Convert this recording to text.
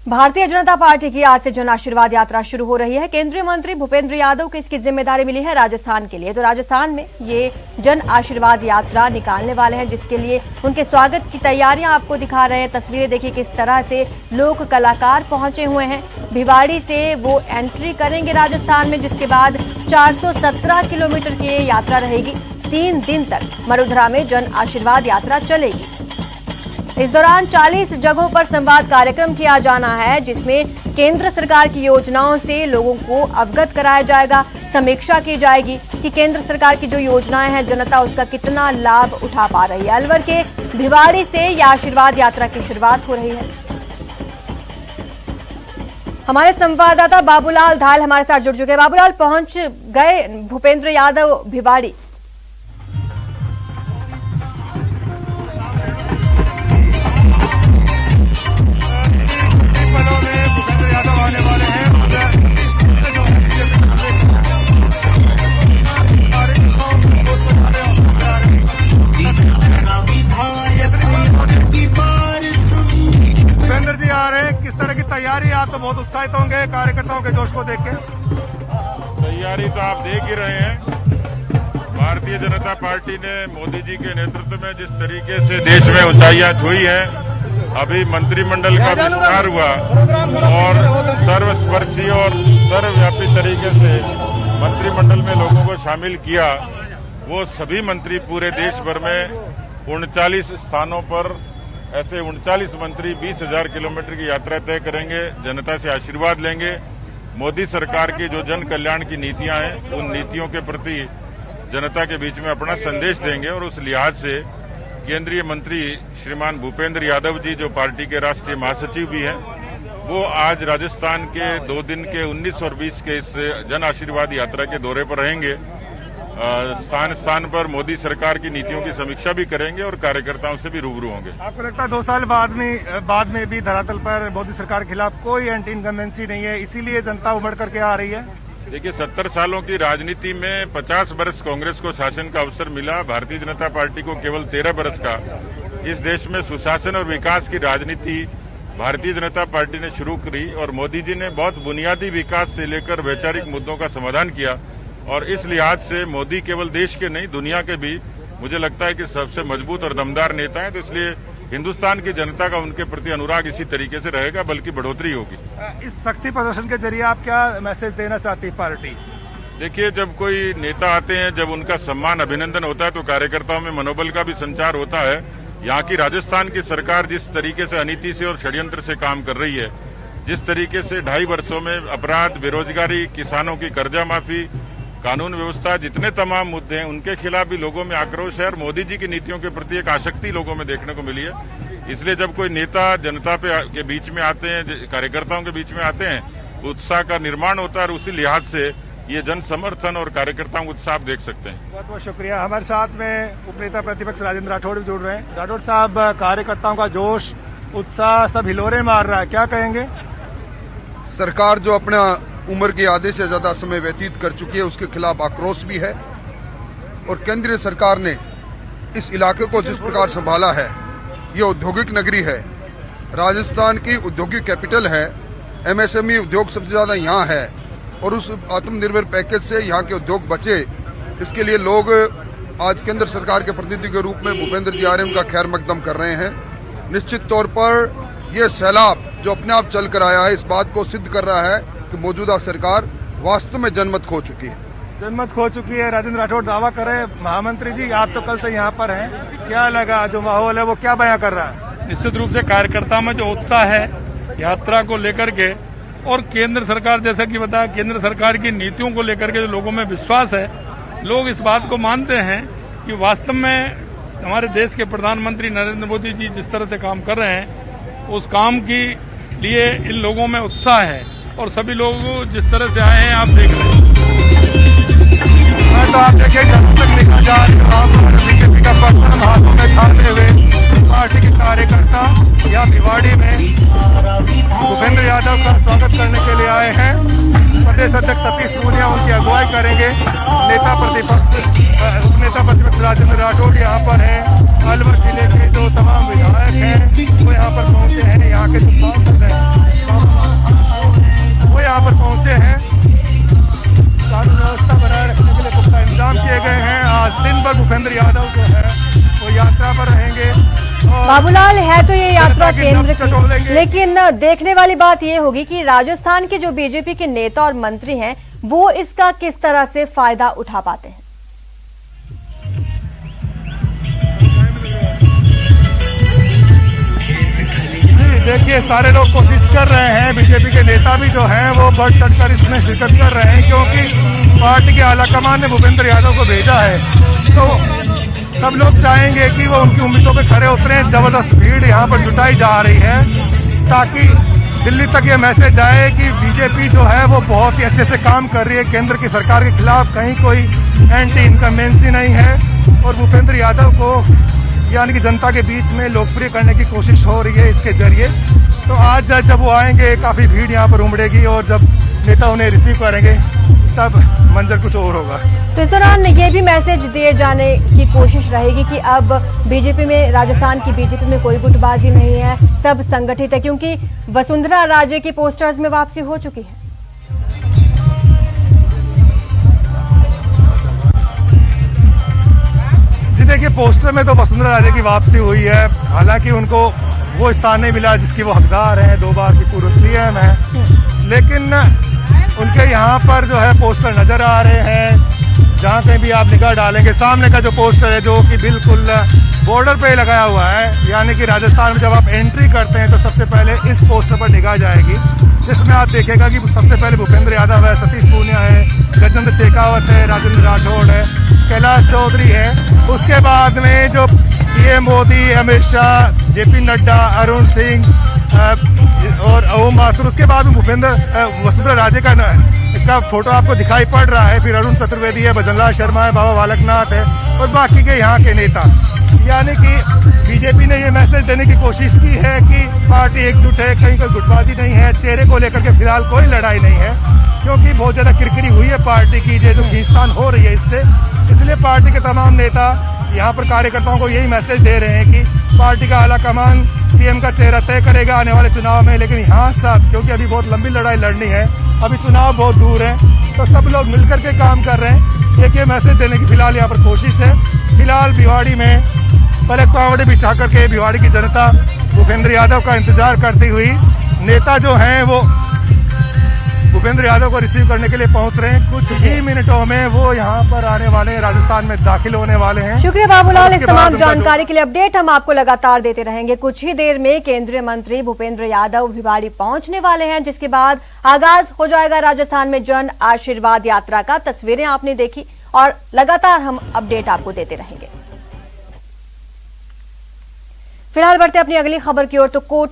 Bharatiya Janata party की आज से जन आशीर्वाद यात्रा शुरू हो रही है। केंद्रीय मंत्री भूपेंद्र यादव को इसकी जिम्मेदारी मिली है राजस्थान के लिए। तो राजस्थान में ये जन आशीर्वाद यात्रा निकालने वाले हैं, जिसके लिए उनके स्वागत की तैयारियां आपको दिखा रहे हैं। तस्वीरें देखिए किस तरह से लोक कलाकार पहुंचे हुए हैं। भिवाड़ी से वो एंट्री करेंगे राजस्थान में, जिसके बाद 417 किलोमीटर की ये यात्रा रहेगी। 3 दिन तक मरुधरा में जन आशीर्वाद यात्रा चलेगी। इस दौरान 40 जगहों पर संवाद कार्यक्रम किया जाना है, जिसमें केंद्र सरकार की योजनाओं से लोगों को अवगत कराया जाएगा। समीक्षा की जाएगी कि केंद्र सरकार की जो योजनाएं हैं जनता उसका कितना लाभ उठा पा रही है। अलवर के भिवाड़ी से यह आशीर्वाद यात्रा की शुरुआत हो रही है। हमारे संवाददाता बाबूलाल धाल हमारे साथ जुड़ चुके हैं। बाबूलाल, पहुंच गए भूपेंद्र यादव भिवाड़ी? भूपेंद्र जी आ रहे हैं, किस तरह की तैयारी? आप तो बहुत उत्साहित होंगे कार्यकर्ताओं के जोश को देख के। तैयारी तो आप देख ही रहे हैं। भारतीय जनता पार्टी ने मोदी जी के नेतृत्व में जिस तरीके से देश में ऊंचाइयां छुई हैं, अभी मंत्रिमंडल का विस्तार हुआ और सर्वस्पर्शी और सर्वव्यापी तरीके से मंत्रिमंडल में लोगों को शामिल किया। वो सभी मंत्री पूरे देश भर में 39 स्थानों पर ऐसे 39 मंत्री 20,000 किलोमीटर की यात्रा तय करेंगे, जनता से आशीर्वाद लेंगे। मोदी सरकार की जो जन कल्याण की नीतियां हैं, उन नीतियों के प्रति जनता के बीच में अपना संदेश देंगे। और उस लिहाज से केंद्रीय मंत्री श्रीमान भूपेंद्र यादव जी, जो पार्टी के राष्ट्रीय महासचिव भी हैं, वो आज राजस्थान के 2 दिन के 19 और 20 के इस जन आशीर्वाद यात्रा के दौरे पर रहेंगे। स्थान स्थान पर मोदी सरकार की नीतियों की समीक्षा भी करेंगे और कार्यकर्ताओं से भी रूबरू होंगे। आपको लगता है 2 साल बाद में भी धरातल पर मोदी सरकार के खिलाफ कोई एंटी इनकम्बेंसी नहीं है, इसीलिए जनता उमड़ करके आ रही है? देखिए, 70 सालों की राजनीति में 50 वर्ष कांग्रेस को शासन का अवसर मिला, भारतीय जनता पार्टी को केवल 13 वर्ष का। इस देश में सुशासन और विकास की राजनीति भारतीय जनता पार्टी ने शुरू करी और मोदी जी ने बहुत बुनियादी विकास से लेकर वैचारिक मुद्दों का समाधान किया। और इस लिहाज से मोदी केवल देश के नहीं, दुनिया के भी मुझे लगता है कि सबसे मजबूत और दमदार नेता हैं। तो इसलिए हिंदुस्तान की जनता का उनके प्रति अनुराग इसी तरीके से रहेगा, बल्कि बढ़ोतरी होगी। इस शक्ति प्रदर्शन के जरिए आप क्या मैसेज देना चाहती है पार्टी? देखिए, जब कोई नेता आते हैं, जब उनका सम्मान अभिनंदन होता है, तो कार्यकर्ताओं में मनोबल का भी संचार होता है। यहाँ की राजस्थान की सरकार जिस तरीके से अनीति से और षड्यंत्र से काम कर रही है, जिस तरीके से 2.5 वर्षों में अपराध, बेरोजगारी, किसानों की कर्जा माफी, कानून व्यवस्था, जितने तमाम मुद्दे हैं, उनके खिलाफ भी लोगों में आक्रोश है और मोदी जी की नीतियों के प्रति एक आसक्ति लोगों में देखने को मिली है। इसलिए जब कोई नेता जनता के बीच में आते हैं, कार्यकर्ताओं के बीच में आते हैं, उत्साह का निर्माण होता है और उसी लिहाज से ये जन समर्थन और कार्यकर्ताओं का उत्साह आप देख सकते हैं। बहुत बहुत शुक्रिया। हमारे साथ में उपनेता प्रतिपक्ष राजेंद्र राठौड़ भी जुड़ रहे हैं। राठौड़ साहब, कार्यकर्ताओं का जोश, उत्साह सब हिलोरे मार रहा है, क्या कहेंगे? सरकार जो अपना उम्र के आधे से ज्यादा समय व्यतीत कर चुकी है, उसके खिलाफ आक्रोश भी है। और केंद्रीय सरकार ने इस इलाके को जिस प्रकार संभाला है, ये औद्योगिक नगरी है, राजस्थान की औद्योगिक कैपिटल है, एमएसएमई उद्योग सबसे ज्यादा यहाँ है। और उस आत्मनिर्भर पैकेज से यहाँ के उद्योग बचे, इसके लिए लोग आज केंद्र सरकार के प्रतिनिधि के रूप में भूपेंद्र जी आ रहे हैं, उनका खैर मकदम कर रहे हैं। निश्चित तौर पर यह सैलाब जो अपने आप चल कर आया है, इस बात को सिद्ध कर रहा है कि मौजूदा सरकार वास्तव में जनमत खो चुकी है। जनमत खो चुकी है, राजेंद्र राठौड़ दावा कर रहे हैं। महामंत्री जी, आप तो कल से यहाँ पर हैं, क्या लगा जो माहौल है वो क्या बयां कर रहा है? निश्चित रूप से कार्यकर्ता में जो उत्साह है यात्रा को लेकर के, और केंद्र सरकार, जैसा कि बताया, केंद्र सरकार की नीतियों को लेकर के जो लोगों में विश्वास है, लोग इस बात को मानते हैं कि वास्तव में हमारे देश के प्रधानमंत्री नरेंद्र मोदी जी जिस तरह से काम कर रहे हैं, उस काम के लिए इन लोगों में उत्साह है और सभी लोग जिस तरह से आए हैं आप देख रहे हैं। तो आप देखिए, जब तक लिखा जा बीजेपी का पर्चम हाथों में थामे हुए पार्टी के कार्यकर्ता या भिवाड़ी में भूपेंद्र यादव का स्वागत करने के लिए आए हैं। प्रदेश अध्यक्ष सतीश पूनिया उनकी अगुवाई करेंगे। नेता प्रतिपक्ष राजेंद्र राठौड़ यहाँ पर हैं। अलवर जिले के जो तमाम विधायक हैं वो यहाँ पर पहुंचे हैं। यहाँ के जो सांसद हैं बाबूलाल, है तो ये यात्रा जनता की केंद्र नब्ज टटोलेंगे। की, लेकिन देखने वाली बात ये होगी कि राजस्थान के जो बीजेपी के नेता और मंत्री हैं वो इसका किस तरह से फायदा उठा पाते हैं। देखिए, सारे लोग कोशिश कर रहे हैं, बीजेपी के नेता भी जो हैं वो बढ़ चढ़कर इसमें शिरकत कर रहे हैं, क्योंकि पार्टी के आलाकमान ने भूपेंद्र यादव को भेजा है। तो सब लोग चाहेंगे कि वो उनकी उम्मीदों पे खरे उतरे। जबरदस्त भीड़ यहाँ पर जुटाई जा रही है ताकि दिल्ली तक ये मैसेज जाए कि बीजेपी जो है वो बहुत ही अच्छे से काम कर रही है, केंद्र की सरकार के खिलाफ कहीं कोई एंटी इनकम्बेंसी नहीं है और भूपेंद्र यादव को यानी कि जनता के बीच में लोकप्रिय करने की कोशिश हो रही है इसके जरिए। तो आज जब वो आएंगे काफी भीड़ यहाँ पर उमड़ेगी और जब नेता उन्हें रिसीव करेंगे तब मंजर कुछ और होगा। तो इस दौरान ये भी मैसेज दिए जाने की कोशिश रहेगी कि अब बीजेपी में, राजस्थान की बीजेपी में कोई गुटबाजी नहीं है, सब संगठित है, क्योंकि वसुंधरा राजे की पोस्टर्स में वापसी हो चुकी है। जी देखिए, पोस्टर में तो वसुंधरा राजे की वापसी हुई है, हालांकि उनको वो स्थान नहीं मिला जिसकी वो हकदार हैं, 2 बार की पूर्व सीएम है, लेकिन उनके यहाँ पर जो है पोस्टर नजर आ रहे हैं। जहाँ कहीं भी आप निगाह डालेंगे, सामने का जो पोस्टर है जो कि बिल्कुल बॉर्डर पे लगाया हुआ है, यानी कि राजस्थान में जब आप एंट्री करते हैं तो सबसे पहले इस पोस्टर पर निगाह जाएगी, जिसमें आप देखेगा कि सबसे पहले भूपेंद्र यादव है, सतीश पूनिया है, गजेंद्र शेखावत है, राजेंद्र राठौड़ है, कैलाश चौधरी है। उसके बाद में जो पीएम मोदी, अमित शाह, जेपी नड्डा, अरुण सिंह और ओम माथुर, उसके बाद में वसुंधरा राजे का फोटो आपको दिखाई पड़ रहा है। फिर अरुण चतुर्वेदी है, भजनलाल शर्मा है, बाबा बालकनाथ है और बाकी के यहाँ के नेता। यानी कि बीजेपी ने ये मैसेज देने की कोशिश की है कि पार्टी एकजुट है, कहीं कोई गुटबाजी नहीं है, चेहरे को लेकर के फिलहाल कोई लड़ाई नहीं है, क्योंकि बहुत ज्यादा किरकिरी हुई है पार्टी की, जो खींचतान हो रही है इससे। इसलिए पार्टी के तमाम नेता यहाँ पर कार्यकर्ताओं को यही मैसेज दे रहे हैं कि पार्टी का आलाकमान सीएम का चेहरा तय करेगा आने वाले चुनाव में, लेकिन यहाँ सब, क्योंकि अभी बहुत लंबी लड़ाई लड़नी है, अभी चुनाव बहुत दूर है, तो सब लोग मिलकर के काम कर रहे हैं। एक ये मैसेज देने की फिलहाल यहाँ पर कोशिश है। फिलहाल भिवाड़ी में पलक पावड़े बिछा करके भिवाड़ी की जनता भूपेंद्र यादव का इंतजार करती हुई, नेता जो हैं वो भूपेंद्र यादव को रिसीव करने के लिए पहुंच रहे हैं। कुछ ही मिनटों में वो यहाँ पर आने वाले हैं, राजस्थान में दाखिल होने वाले हैं। शुक्रिया बाबूलाल, इस तमाम जानकारी के लिए। अपडेट हम आपको लगातार देते रहेंगे। कुछ ही देर में केंद्रीय मंत्री भूपेंद्र यादव भिवाड़ी पहुंचने वाले हैं, जिसके बाद आगाज हो जाएगा राजस्थान में जन आशीर्वाद यात्रा का। तस्वीरें आपने देखी और लगातार हम अपडेट आपको देते रहेंगे। फिलहाल बढ़ते अपनी अगली खबर की ओर। तो कोटा